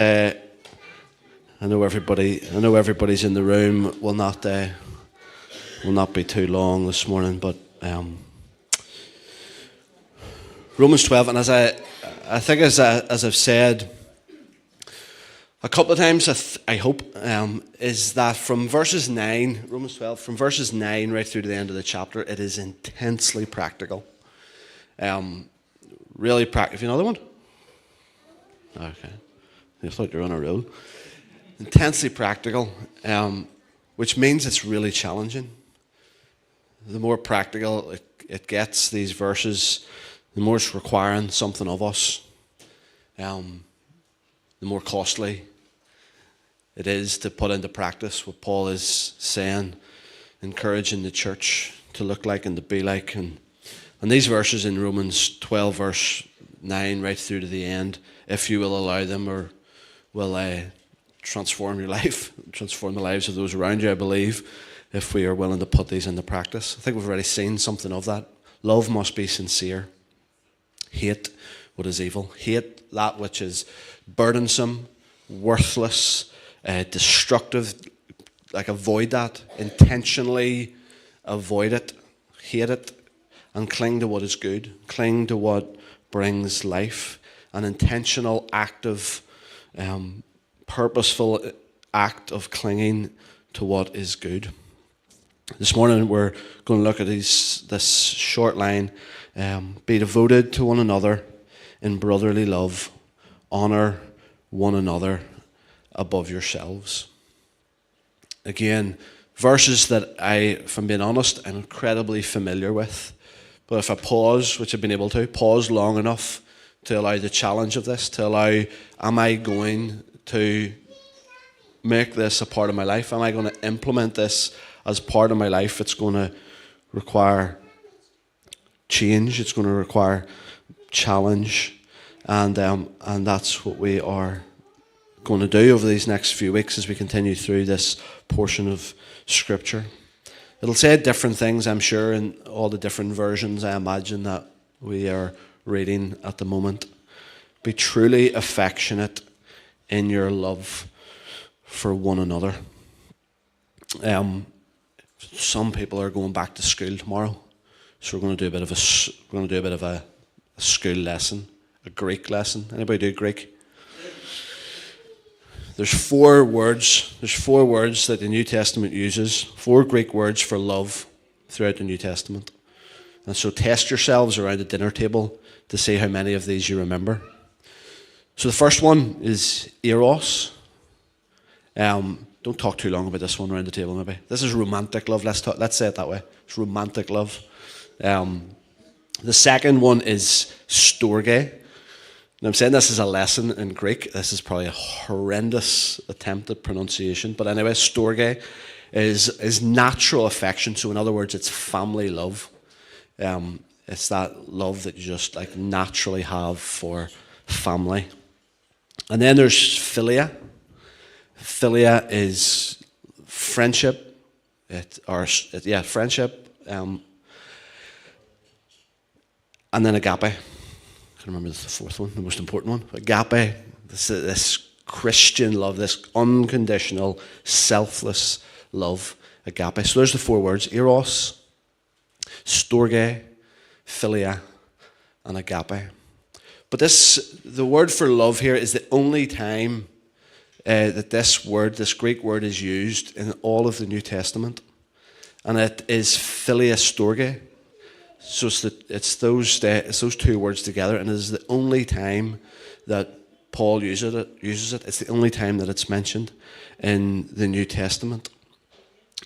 I know everybody's in the room. Will not be too long this morning, but Romans 12, and as I've said a couple of times, I hope, is that from verses 9, Romans 12, from verses 9 right through to the end of the chapter, it is intensely practical. Really practical. Have you another one? Okay. I thought you were on a roll. Intensely practical, which means it's really challenging. The more practical it gets, these verses, the more it's requiring something of us. The more costly it is to put into practice what Paul is saying, encouraging the church to look like and to be like. And these verses in Romans 12, verse 9, right through to the end, if you will allow them, or will transform your life, transform the lives of those around you, I believe, if we are willing to put these into practice. I think we've already seen something of that. Love must be sincere. Hate what is evil. Hate that which is burdensome, worthless, destructive. Like, avoid that. Intentionally avoid it. Hate it. And cling to what is good. Cling to what brings life. An intentional, active, purposeful act of clinging to what is good. This morning we're going to look at this short line. Be devoted to one another in brotherly love. Honour one another above yourselves. Again, verses that I, if I'm being honest, I'm incredibly familiar with. But if I pause, which I've been able to, pause long enough to allow the challenge of this, to allow, am I going to make this a part of my life? Am I going to implement this as part of my life? It's going to require change. It's going to require challenge. And that's what we are going to do over these next few weeks as we continue through this portion of Scripture. It'll say different things, I'm sure, in all the different versions, I imagine, that we are reading at the moment. Be truly affectionate in your love for one another. Some people are going back to school tomorrow, so we're going to do a bit of a school lesson, a Greek lesson. Anybody do Greek? There's four words that the New Testament uses, 4 Greek words for love throughout the New Testament. And so test yourselves around the dinner table to see how many of these you remember. So the first one is eros. Don't talk too long about this one around the table, maybe. This is romantic love. Let's say it that way. It's romantic love. The second one is storge. Now, I'm saying this is a lesson in Greek. This is probably a horrendous attempt at pronunciation. But anyway, storge is natural affection. So in other words, it's family love. It's that love that you just like naturally have for family. And then there's philia. Philia is friendship. Friendship. And then agape. I can't remember the fourth one, the most important one. Agape, this Christian love, this unconditional, selfless love. Agape. So there's the 4 words: eros, storge, philia, and agape. But the word for love here is the only time that this Greek word is used in all of the New Testament. And it is philia storge. So it's those 2 words together, and it is the only time that Paul uses it. It's the only time that it's mentioned in the New Testament.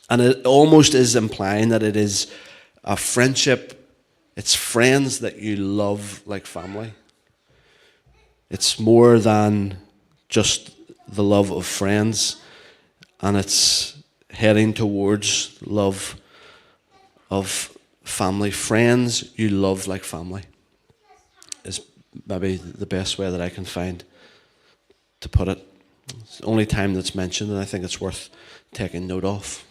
And it almost is implying that it is a friendship. It's friends that you love like family. It's more than just the love of friends, and it's heading towards love of family. Friends you love like family is maybe the best way that I can find to put it. It's the only time that's mentioned, and I think it's worth taking note of.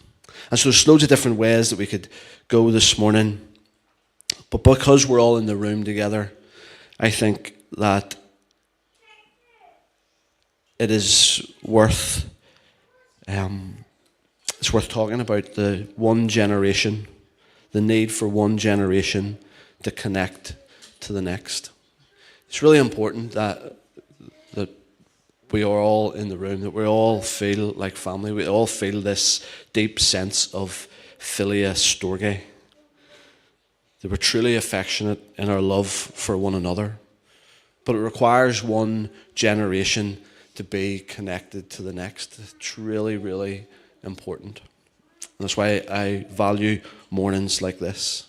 And so there's loads of different ways that we could go this morning, but because we're all in the room together, I think that it is worth it's worth talking about the one generation, the need for one generation to connect to the next. It's really important that we are all in the room, that we all feel like family. We all feel this deep sense of philostorgos, that we're truly affectionate in our love for one another. But it requires one generation to be connected to the next. It's really, really important. And that's why I value mornings like this.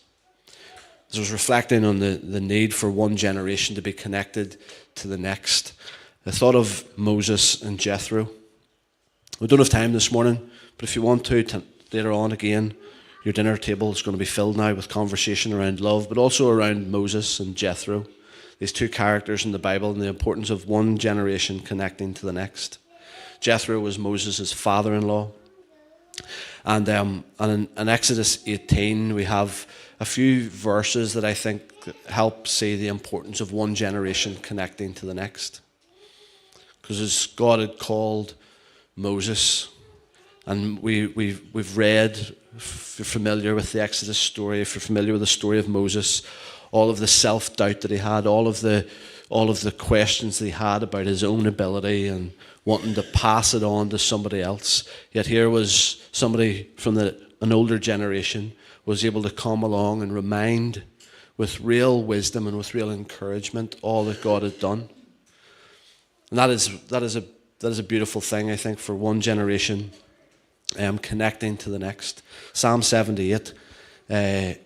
As I was reflecting on the need for one generation to be connected to the next, I thought of Moses and Jethro. We don't have time this morning, but if you want to later on again, your dinner table is going to be filled now with conversation around love, but also around Moses and Jethro, these two characters in the Bible, and the importance of one generation connecting to the next. Jethro was Moses' father-in-law. And in Exodus 18, we have a few verses that I think help see the importance of one generation connecting to the next. Because as God had called Moses, and we've read, if you're familiar with the Exodus story, if you're familiar with the story of Moses, all of the self-doubt that he had, all of the questions that he had about his own ability and wanting to pass it on to somebody else. Yet here was somebody from an older generation was able to come along and remind with real wisdom and with real encouragement all that God had done. And that is a beautiful thing, I think, for one generation connecting to the next. Psalm 78. I'm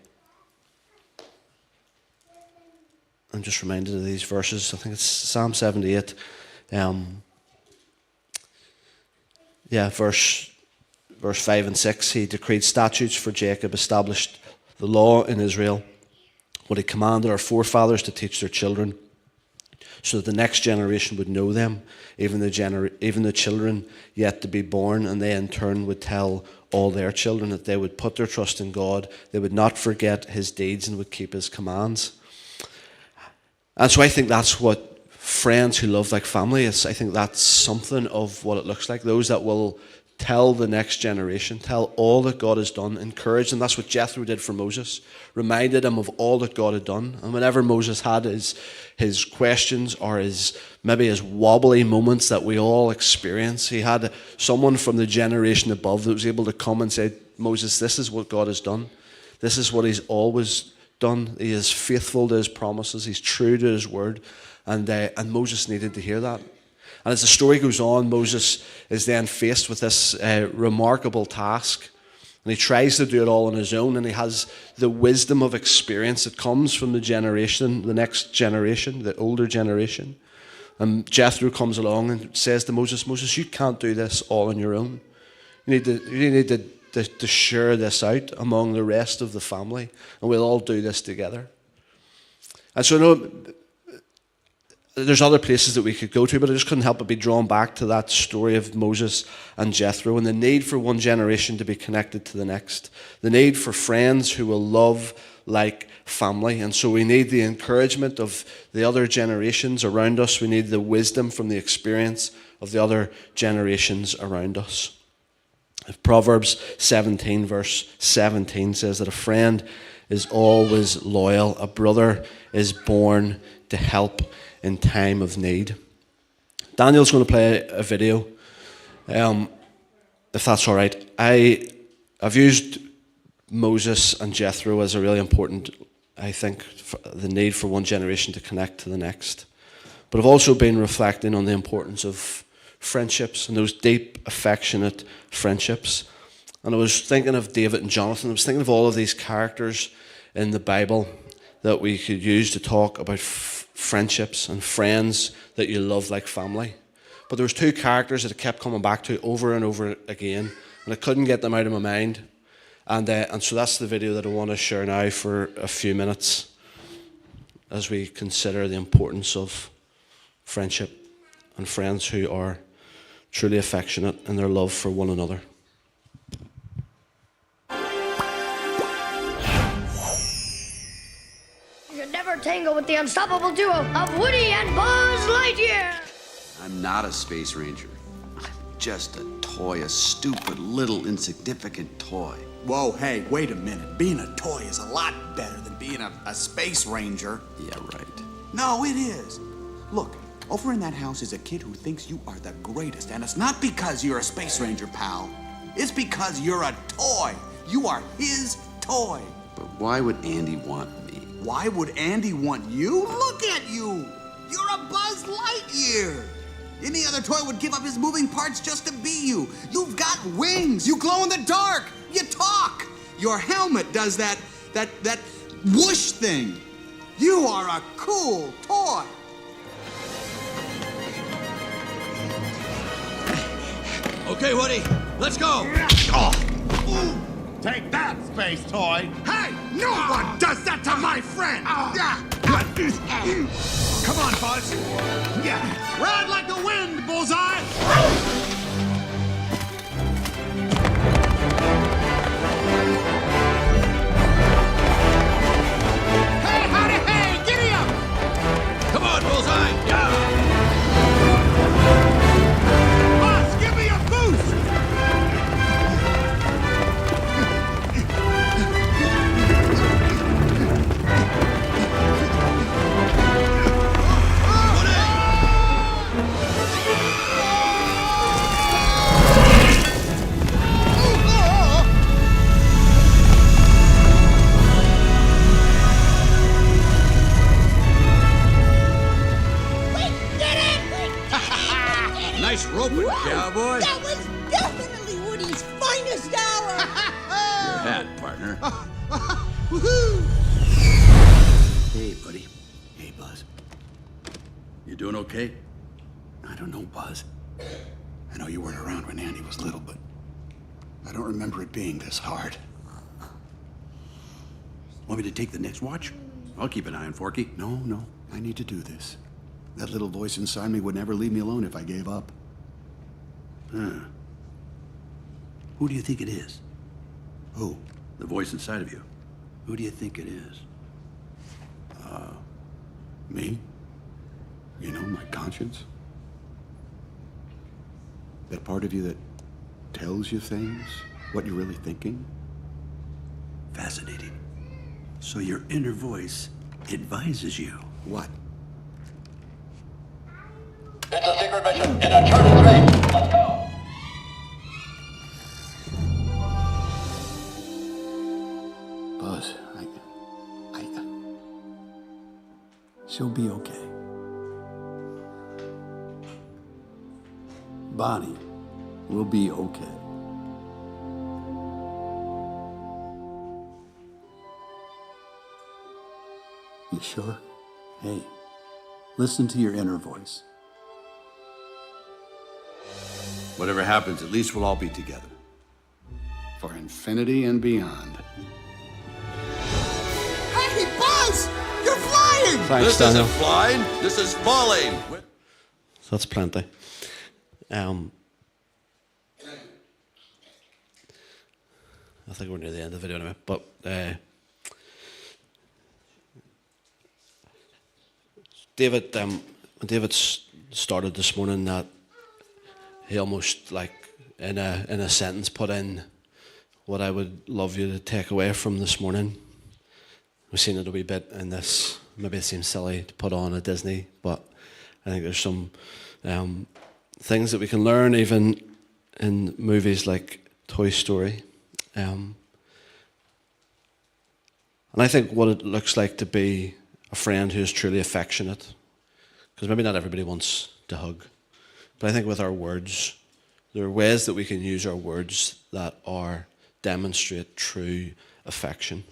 just reminded of these verses. I think it's Psalm 78. Verse 5 and 6. He decreed statutes for Jacob, established the law in Israel, what he commanded our forefathers to teach their children, so that the next generation would know them, even the children yet to be born, and they in turn would tell all their children, that they would put their trust in God, they would not forget his deeds, and would keep his commands. And so I think that's what friends who love like family is. I think that's something of what it looks like. Those that will tell the next generation, tell all that God has done, encourage them. That's what Jethro did for Moses, reminded him of all that God had done. And whenever Moses had his questions or his wobbly moments that we all experience, he had someone from the generation above that was able to come and say, Moses, this is what God has done. This is what he's always done. He is faithful to his promises. He's true to his word. And Moses needed to hear that. And as the story goes on, Moses is then faced with this remarkable task. And he tries to do it all on his own. And he has the wisdom of experience that comes from the next generation, the older generation. And Jethro comes along and says to Moses, you can't do this all on your own. You need to share this out among the rest of the family. And we'll all do this together. And so, there's other places that we could go to, but I just couldn't help but be drawn back to that story of Moses and Jethro and the need for one generation to be connected to the next. The need for friends who will love like family. And so we need the encouragement of the other generations around us. We need the wisdom from the experience of the other generations around us. Proverbs 17 verse 17 says that a friend is always loyal. A brother is born to help in time of need. Daniel's going to play a video, if that's all right. I've used Moses and Jethro as a really important, I think, the need for one generation to connect to the next. But I've also been reflecting on the importance of friendships and those deep, affectionate friendships. And I was thinking of David and Jonathan. I was thinking of all of these characters in the Bible that we could use to talk about friendships and friends that you love like family. But there was two characters that I kept coming back to over and over again, and I couldn't get them out of my mind. And so that's the video that I want to share now for a few minutes as we consider the importance of friendship and friends who are truly affectionate in their love for one another. You should never tangle with the unstoppable duo of Woody and Buzz Lightyear. I'm not a space ranger. I'm just a toy, a stupid, little, insignificant toy. Whoa, hey, wait a minute. Being a toy is a lot better than being a space ranger. Yeah, right. No, it is. Look, over in that house is a kid who thinks you are the greatest, and it's not because you're a space ranger, pal. It's because you're a toy. You are his toy. But why would Andy want me? Why would Andy want you? Look at you. You're a Buzz Lightyear. Any other toy would give up his moving parts just to be you. You've got wings. You glow in the dark. You talk. Your helmet does that whoosh thing. You are a cool toy. Okay, Woody, let's go. Take that, space toy! Hey, no one does that to my friend. Come on, Buzz! Ride like the wind, Bullseye. Hey, howdy, hey, giddy up. Come on, Bullseye. Buzz, give me a boost. Nice roping, cowboy. That was definitely Woody's finest hour! Your hat, partner. Woohoo! Hey, buddy. Hey, Buzz. You doing okay? I don't know, Buzz. I know you weren't around when Andy was little, but I don't remember it being this hard. Want me to take the next watch? I'll keep an eye on Forky. No. I need to do this. That little voice inside me would never leave me alone if I gave up. Who do you think it is? Who? The voice inside of you. Who do you think it is? Me? You know, my conscience? That part of you that tells you things, what you're really thinking? Fascinating. So your inner voice advises you. What? It's a secret mission in a charted range. Let's go. Buzz, she'll be okay. Bonnie will be okay. You sure? Hey, listen to your inner voice. Whatever happens, at least we'll all be together. For infinity and beyond. Hey, Buzz! You're flying! Thanks, This Daniel. isn't flying. This is falling. So that's plenty. I think we're near the end of the video anyway. But David started this morning that he almost like in a sentence put in what I would love you to take away from this morning. We've seen it a wee bit in this. Maybe it seems silly to put on a Disney, but I think there's some things that we can learn even in movies like Toy Story. And I think what it looks like to be a friend who is truly affectionate, because maybe not everybody wants to hug, but I think with our words, there are ways that we can use our words that demonstrate true affection.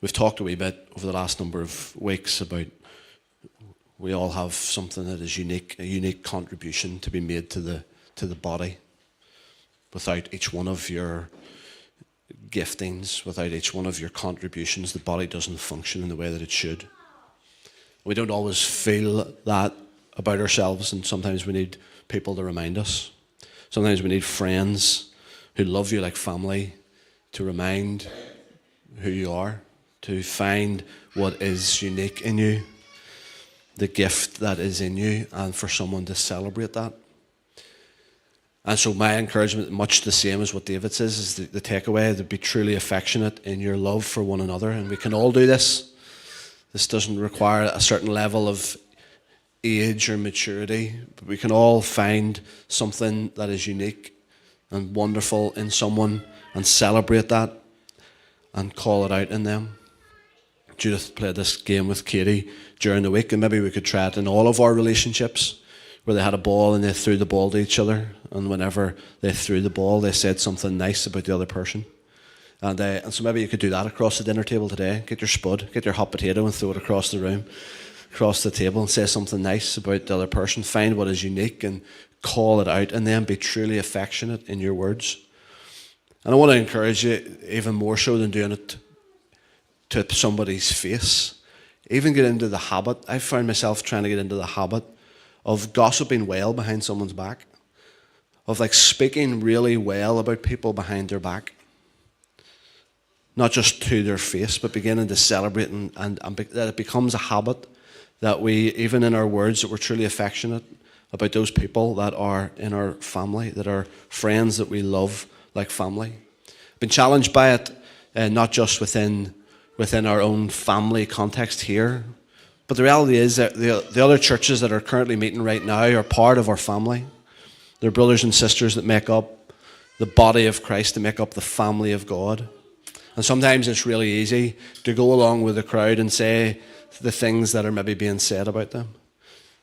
We've talked a wee bit over the last number of weeks about we all have something that is unique, a unique contribution to be made to the body. Without each one of your giftings, without each one of your contributions, the body doesn't function in the way that it should. We don't always feel that about ourselves, and sometimes we need people to remind us. Sometimes we need friends who love you like family to remind who you are, to find what is unique in you. the gift that is in you and for someone to celebrate that. And so my encouragement, much the same as what David says, is the takeaway, to be truly affectionate in your love for one another. And we can all do this. This doesn't require a certain level of age or maturity, but we can all find something that is unique and wonderful in someone and celebrate that and call it out in them. Judith played this game with Katie during the week, and maybe we could try it in all of our relationships, where they had a ball and they threw the ball to each other, and whenever they threw the ball, they said something nice about the other person. And so maybe you could do that across the dinner table today. Get your spud, get your hot potato and throw it across the room, across the table, and say something nice about the other person. Find what is unique and call it out, and then be truly affectionate in your words. And I want to encourage you, even more so than doing it to somebody's face, even get into the habit. I found myself trying to get into the habit of gossiping well behind someone's back, of like speaking really well about people behind their back. Not just to their face, but beginning to celebrate and that it becomes a habit that we, even in our words, that we're truly affectionate about those people that are in our family, that are friends that we love like family. Been challenged by it, not just within our own family context here, but the reality is that the other churches that are currently meeting right now are part of our family. They're brothers and sisters that make up the body of Christ, that make up the family of God. And sometimes it's really easy to go along with the crowd and say the things that are maybe being said about them.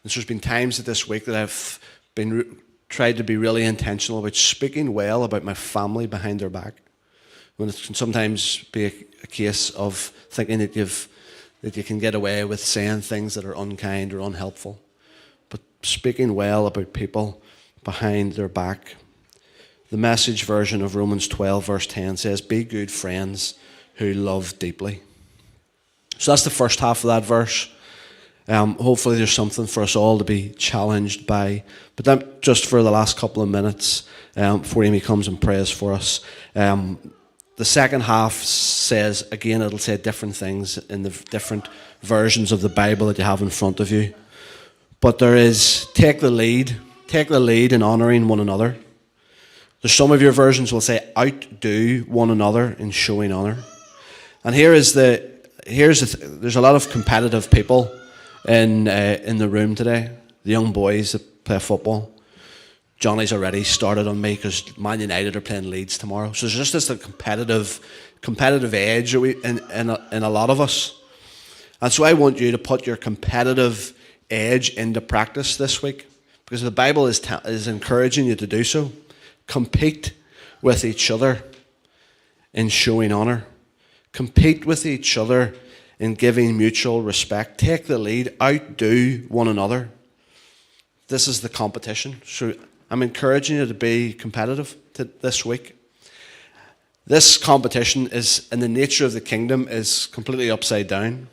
And so there's been times this week that I've been tried to be really intentional about speaking well about my family behind their back, when it can sometimes be a case of thinking that you can get away with saying things that are unkind or unhelpful. But speaking well about people behind their back. The Message version of Romans 12 verse 10 says, "Be good friends who love deeply." So that's the first half of that verse. Hopefully there's something for us all to be challenged by. But then just for the last couple of minutes, before Amy comes and prays for us, the second half says, again, it'll say different things in the different versions of the Bible that you have in front of you. But there is, take the lead in honouring one another. There's some of your versions will say, outdo one another in showing honour. And there's a lot of competitive people in the room today. The young boys that play football. Johnny's already started on me because Man United are playing Leeds tomorrow. So there's just this competitive edge in a lot of us. And so I want you to put your competitive edge into practice this week, because the Bible is encouraging you to do so. Compete with each other in showing honour. Compete with each other in giving mutual respect. Take the lead. Outdo one another. This is the competition. So I'm encouraging you to be competitive this week. This competition is, in the nature of the kingdom, is completely upside down.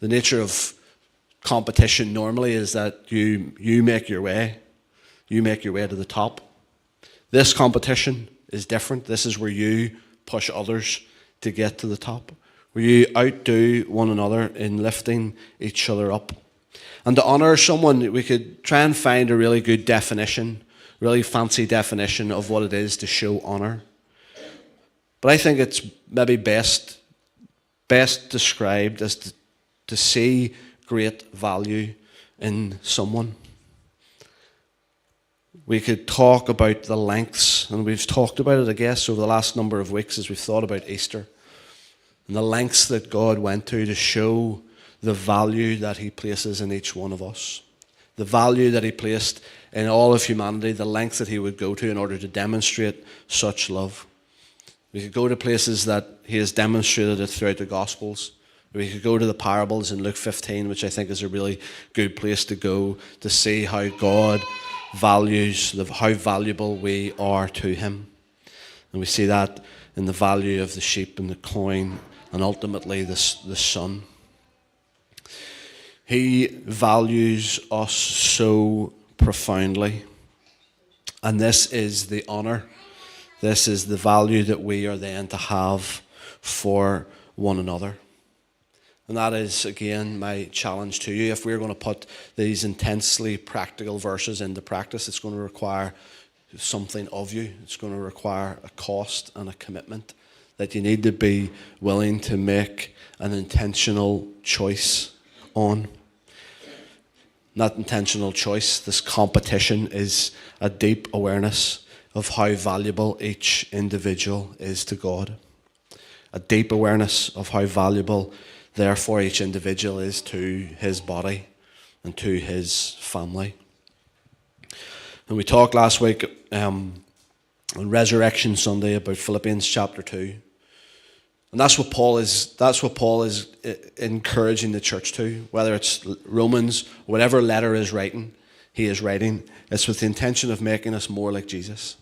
The nature of competition normally is that you make your way. You make your way to the top. This competition is different. This is where you push others to get to the top, where you outdo one another in lifting each other up. And to honour someone, we could try and find a really good definition, really fancy definition of what it is to show honour. But I think it's maybe best described as to see great value in someone. We could talk about the lengths, and we've talked about it, I guess, over the last number of weeks as we've thought about Easter, and the lengths that God went to show the value that he places in each one of us, the value that he placed in all of humanity, the lengths that he would go to in order to demonstrate such love. We could go to places that he has demonstrated it throughout the Gospels. We could go to the parables in Luke 15, which I think is a really good place to go to see how God values, how valuable we are to him. And we see that in the value of the sheep and the coin, and ultimately the son. He values us so profoundly. And this is the honour. This is the value that we are then to have for one another. And that is, again, my challenge to you. If we're going to put these intensely practical verses into practice, it's going to require something of you. It's going to require a cost and a commitment that you need to be willing to make an intentional choice on. That intentional choice, this competition, is a deep awareness of how valuable each individual is to God. A deep awareness of how valuable, therefore, each individual is to his body and to his family. And we talked last week on Resurrection Sunday about Philippians chapter 2. And that's what Paul is encouraging the church to, whether it's Romans, whatever letter he is writing, it's with the intention of making us more like Jesus.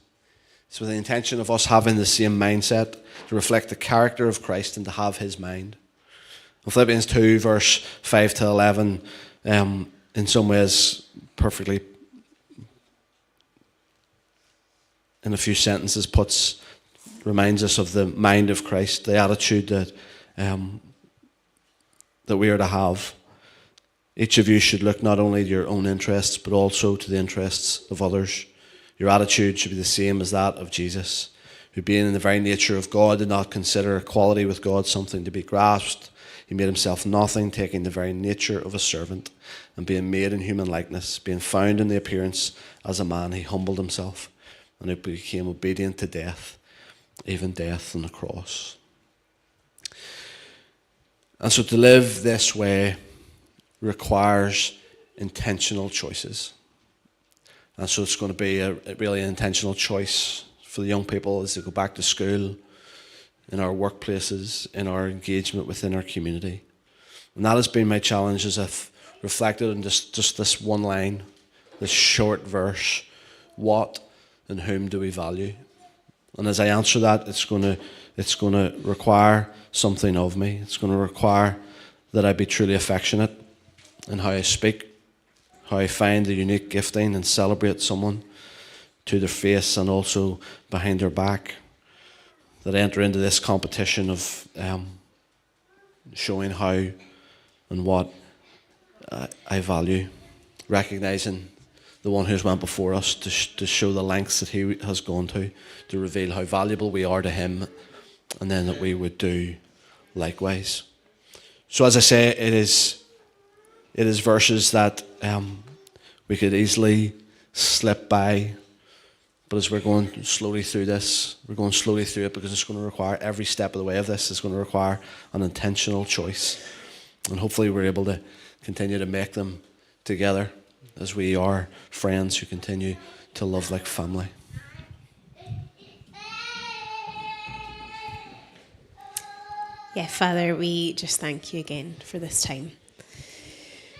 It's with the intention of us having the same mindset, to reflect the character of Christ and to have his mind. In Philippians 2, verse 5 to 11, in some ways perfectly, in a few sentences, reminds us of the mind of Christ, the attitude that we are to have. Each of you should look not only to your own interests, but also to the interests of others. Your attitude should be the same as that of Jesus, who, being in the very nature of God, did not consider equality with God something to be grasped. He made himself nothing, taking the very nature of a servant, and being made in human likeness, being found in the appearance as a man, he humbled himself, and he became obedient to death, even death on the cross. And so to live this way requires intentional choices. And so it's going to be a really intentional choice for the young people as they go back to school, in our workplaces, in our engagement within our community. And that has been my challenge as I've reflected on just this one line, this short verse: what and whom do we value? And as I answer that, it's going to require something of me. It's going to require that I be truly affectionate in how I speak, how I find the unique gifting and celebrate someone to their face and also behind their back. That I enter into this competition of showing how and what I value, recognizing the one who's went before us to show the lengths that he has gone to reveal how valuable we are to him, and then that we would do likewise. So as I say, it is verses that we could easily slip by, but as we're going slowly through this, we're going slowly through it because it's going to require, every step of the way of this is going to require an intentional choice. And hopefully we're able to continue to make them together as we are friends who continue to love like family. Yeah, Father, we just thank you again for this time.